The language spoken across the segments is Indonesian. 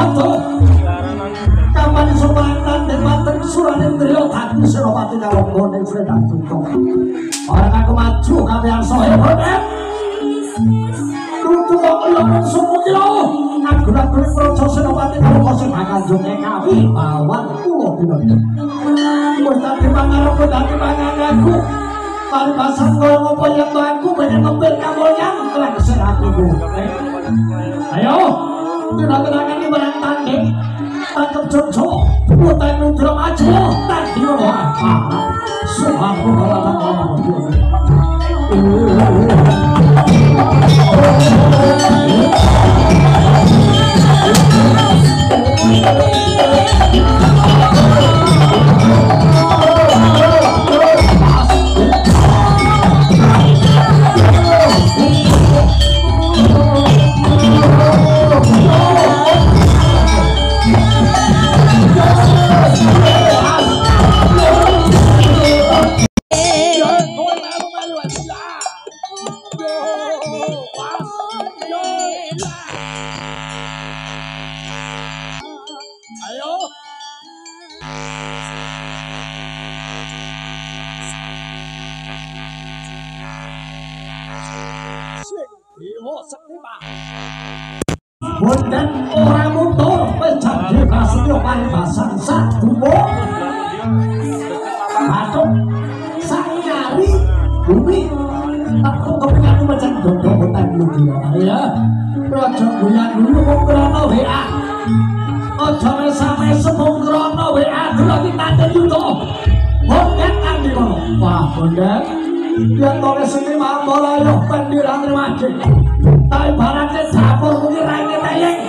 Waduh. Kapan sumantan demateng Suranendriya dadi Senopati kalonggone Sredang Tutung. Orang aku maju kalian sohe boten. Kudu kok lorong suku kilo. Agun-agun Praja Senopati kalonggo sing kanjenge kawi bawan kula dina. Wis dadi pangarep dadi panganganku. Paribasan kaya ngopo yen aku pengen ngempir kamulyan kelengser atiku. Ayo, dina-dinakan iki barang tanding. Tangkep Jojo, putai nudra maju, tadi ngono apa? Subhanallah. Bonden ora mundur pejanji prasetyo paribasan sadumo atuk sanyari bumi aku kepingin macam dodo boten lugi ya raja guyan dulu mung krana WA aja mesa-mesa mung krana WA dulu kita yuto bonden kanthi kono wah bonden yen to sing mambolaya pendiran remaja tapi barangnya dapur mungkin raine tayeng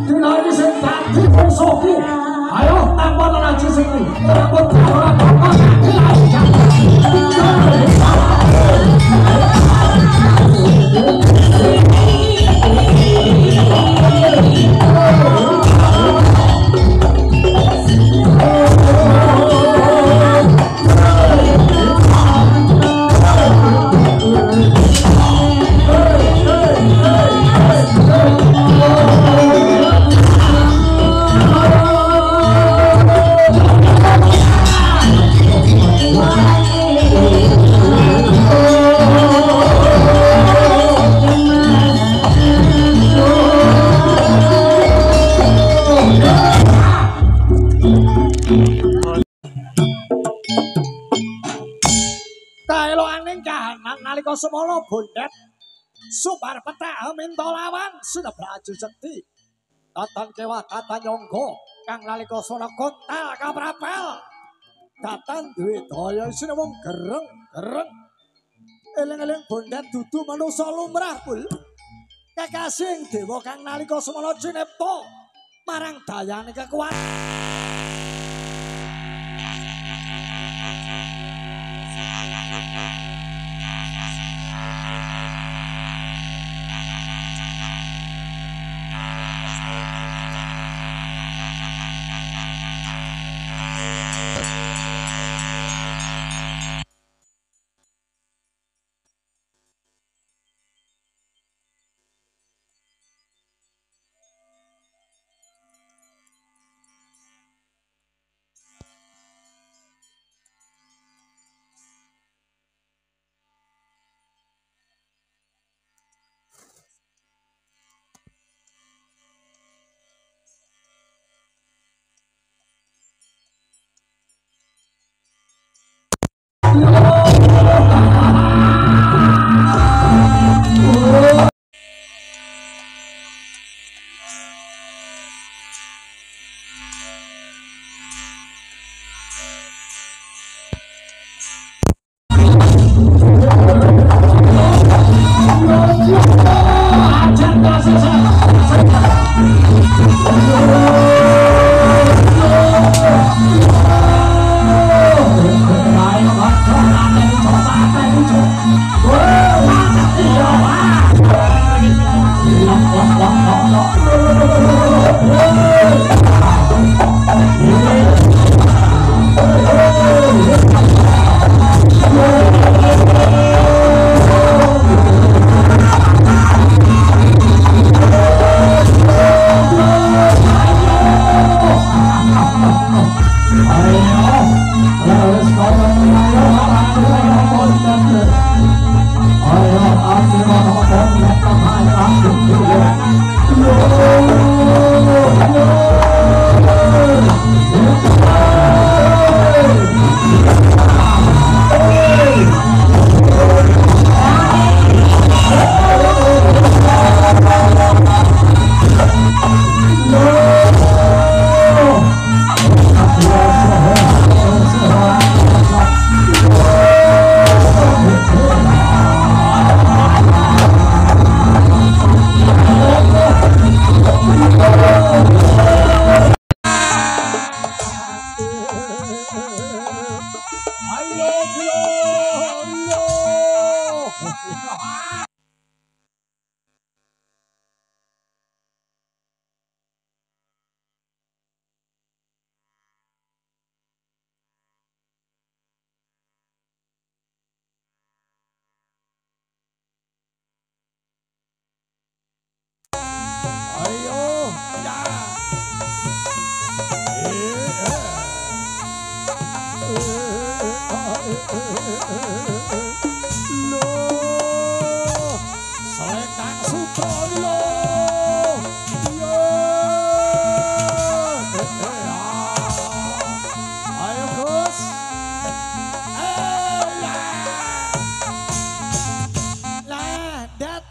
dina iki sing dadi musuhku ayo tampon aja sing rambut ora apa-apa semolo bondet subar petah minta lawan sudah beraju sekti datang kewa kata nyonggo kang nalika sona kontal kaprapel datang duwe daya isine wong gereng eling-eling bondet dudu manusa lumrah pul kekasih dewa kang nalika semana cinipta marang dayane kekuatan Selendang Sutra lo. Ayo Gus. Lah, Dat.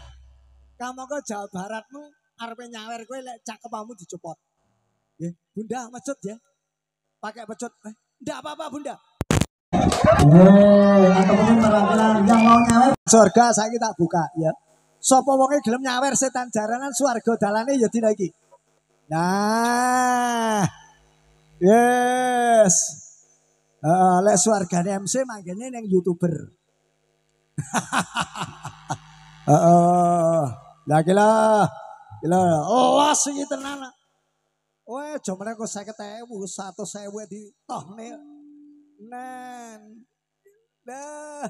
Kamu ke Jawa Baratmu arepe nyawer kowe lek cakepmu dicopot. Nggih, Bunda mecut ya. Pakai pecut. Ndak apa-apa Bunda. Atau mungkin perwakilan yang mau nyawer Surga saiki tak buka ya. Sapa wonge gelem nyawer setan jaranan swarga dalane ya dina iki. Nah. Yes. Lek swargane MC manggene ning YouTuber. Lah gila. Los iki tenan. Weh, aja meneh kok 50.000, 100.000 ditohne. Nen. Lah.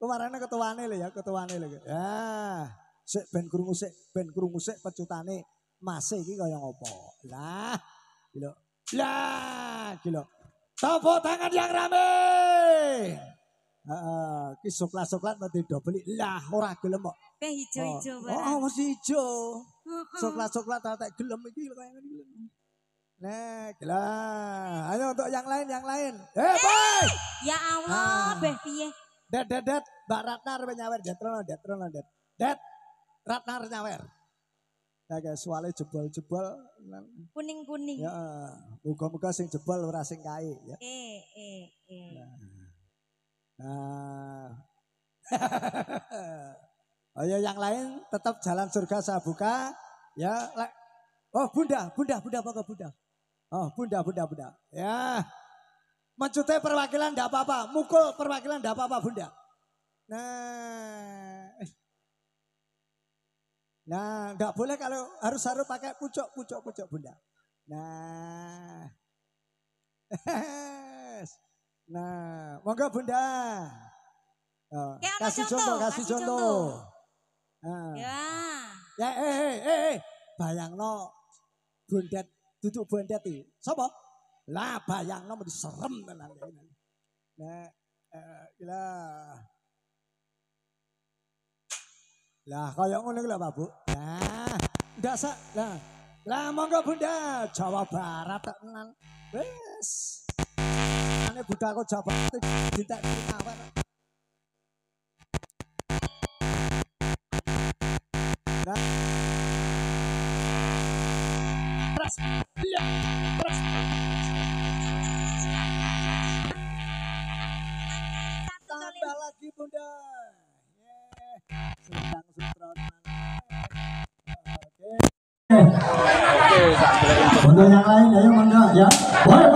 Kemarane ketuane lho ya, ketuane lho. Ya, sik ben krungu sik pecutane Mas iki kaya ngopo. Lah, gila. Lah, gila. Tepuk tangan yang rame. Heeh, ki soklat-soklat mesti dobeli. Lah, ora gelem kok. Teh ijo-ijo barang. Oh, mesti ijo. Soklat-soklat tak gelem iki kaya ngene. Nah, gila. Ayo untuk yang lain. Boy. Ya Allah, beh piye? Det, Mbak Ratna arep nyawer, Det. Ratna nyawer. Ya guys, soalnya jebol-jebol. Kuning-kuning. Ya, muga-muga sing jebol ora sing kae ya. Nah. Ayo yang lain tetap jalan surga saya buka. Ya, oh Bunda. Oh, Bunda. Ya. Mencutai perwakilan enggak apa-apa, mukul perwakilan enggak apa-apa Bunda. Nah, enggak boleh kalau harus pakai pucuk Bunda. Nah, monggo Bunda. Kasih contoh. Nah. Ya, bayangno bondet duduk bondet iki. Sapa? Lah bayangno mesti serem tenan. Nah, gila. Lah kaya ngono lho Pak Bu. Nah, ndak sak. Lah monggo Bunda, Jawa Barat tenan. Wes. Ane budal kok Jawa Barat ditak dinawar. Nah. Terus. Tambah lagi Bunda. Selendang sutra. untuk yang lain ayo mangga ya. Boleh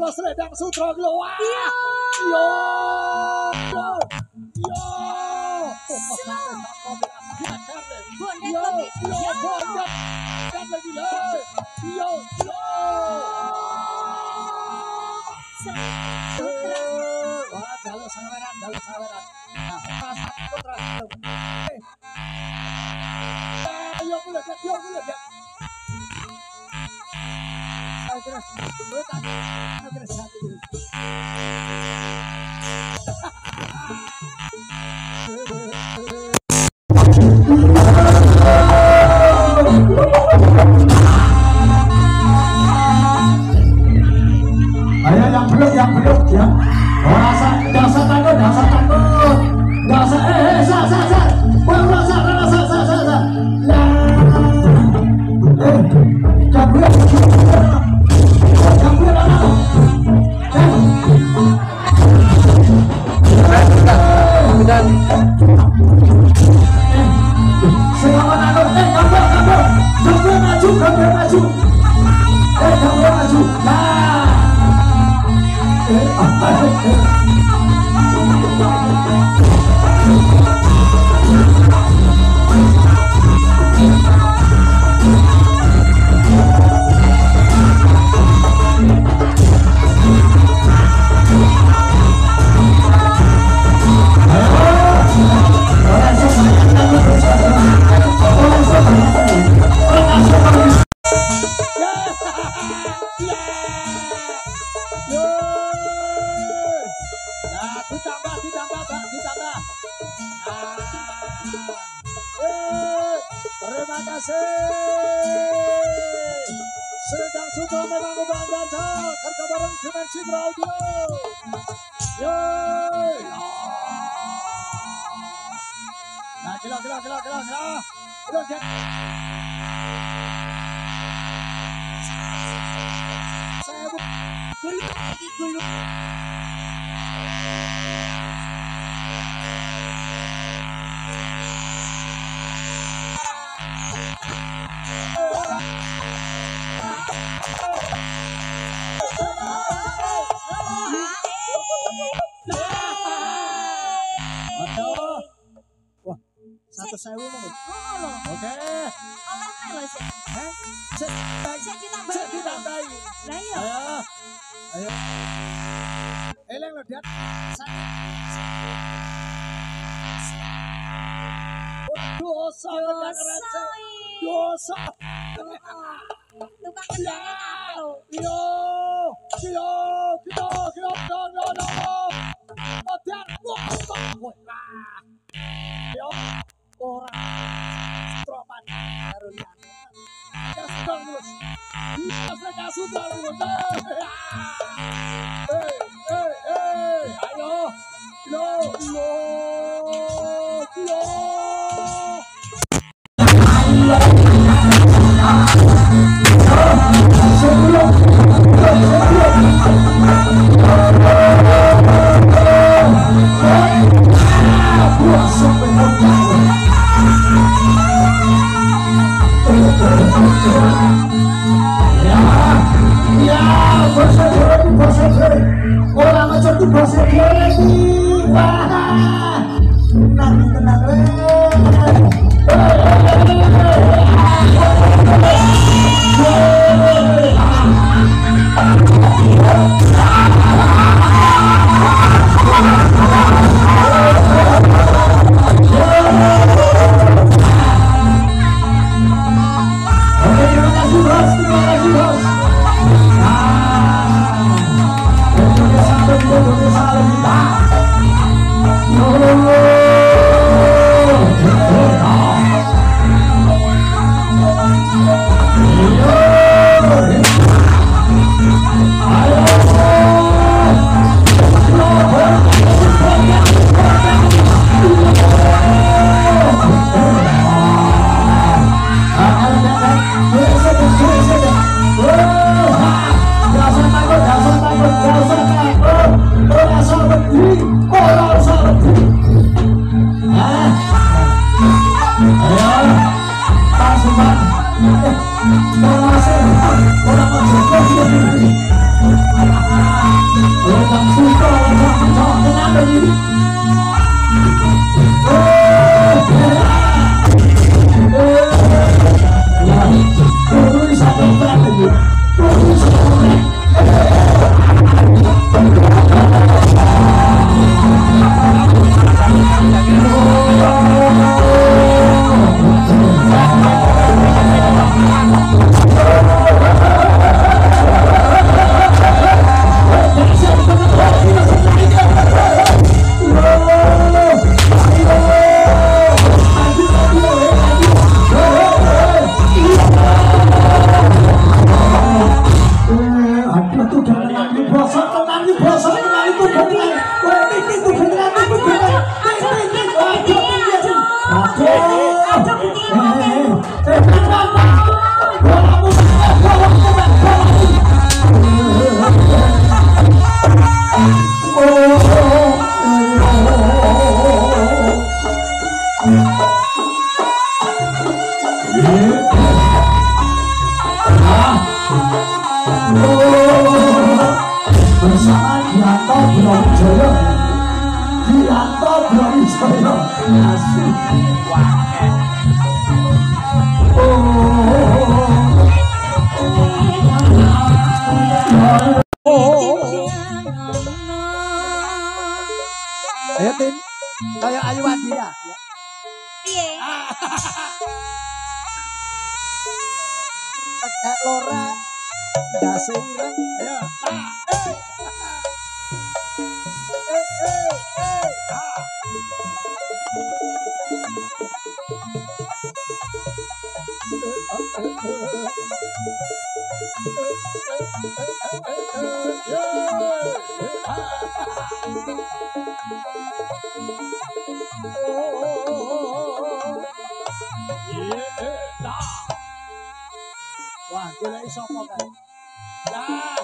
selendang sutra keluar. Ayo yang belum ya. Enggak usah takut. Enggak usah Selamat kasih. Sedang suka memang ubah baca kerja bareng Dimensi Audio. Yeay. Nah, gila. Saya Gulu lagi gulu. Wah, 1.000 mau. Ngono. Oke. Oleh melo sih. Cek Cek ditambahi. Lah iya. Ayo. Eleng lo dia. Dosa. Tukang kendangnya apa lo? Yo. Yo. Orang tropan karunia. Kasih terus. Kasih terus. Ayo. Lo. Orang macam tu bahasa lagi. Bersama Gianto Brawijaya, Gianto Brawijaya, asik. Ayo Tin, kayak Ayu Wadi ya. Piye? Kayak Lora, dase ireng. Ayo. Wah, golek sapa kae? Lah.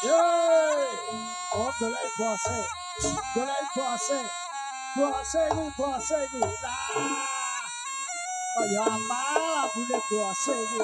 Yeay. Oh, golek bose. Golek bose. Bose iki. Lah. Kaya apa lagune bose iki?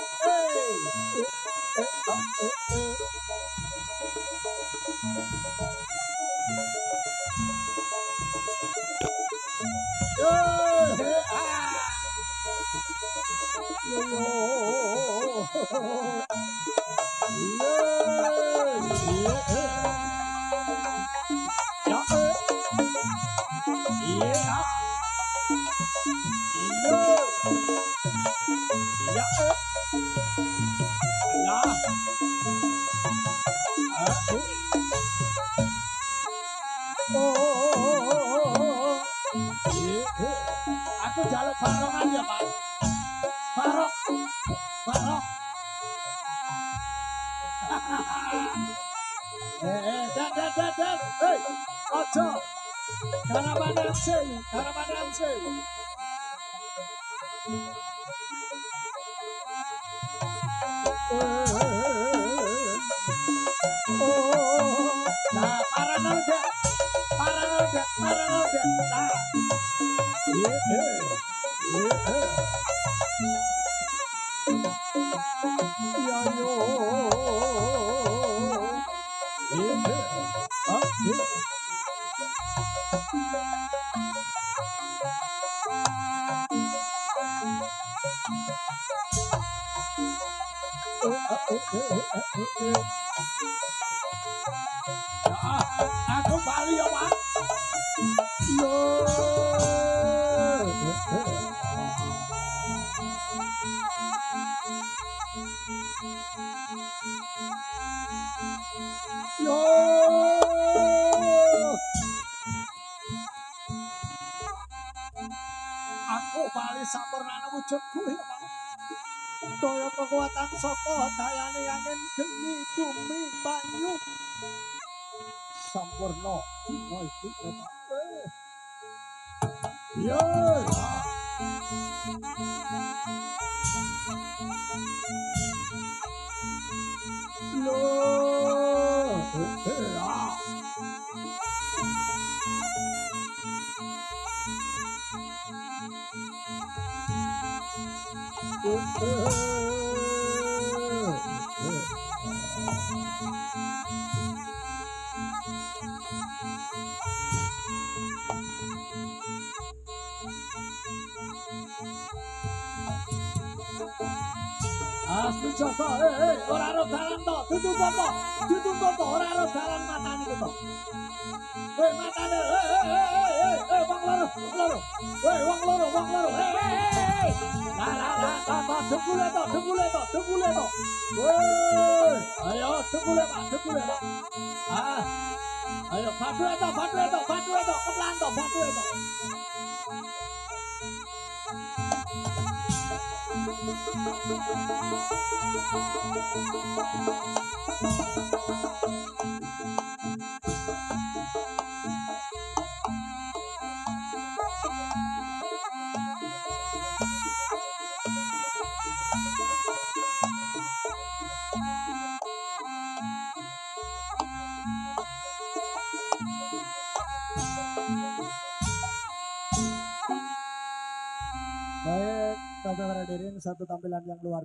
Aku jaluk barongan ya, Pak. Barok. Dan. Hei, ojo. Karamane MC. Nah, parano dek. Nah. Aku bali ya, Pak. Aku bali sampurnana wujudku ya, Pak. Daya kekuatan saka dayane angin geni bumi banyu sampurna dina iki ya, Pak. Yo. Asli Joko, ora ro dalan to, ditutup to, ora ro dalan matane ku to. Matane, wong loro. Wong loro. Lah, dengkule to. Ayo, dengkule, Pak. Ayo, batu to, keplan to, batu to. Baik, Kakak hadirin satu tampilan yang luar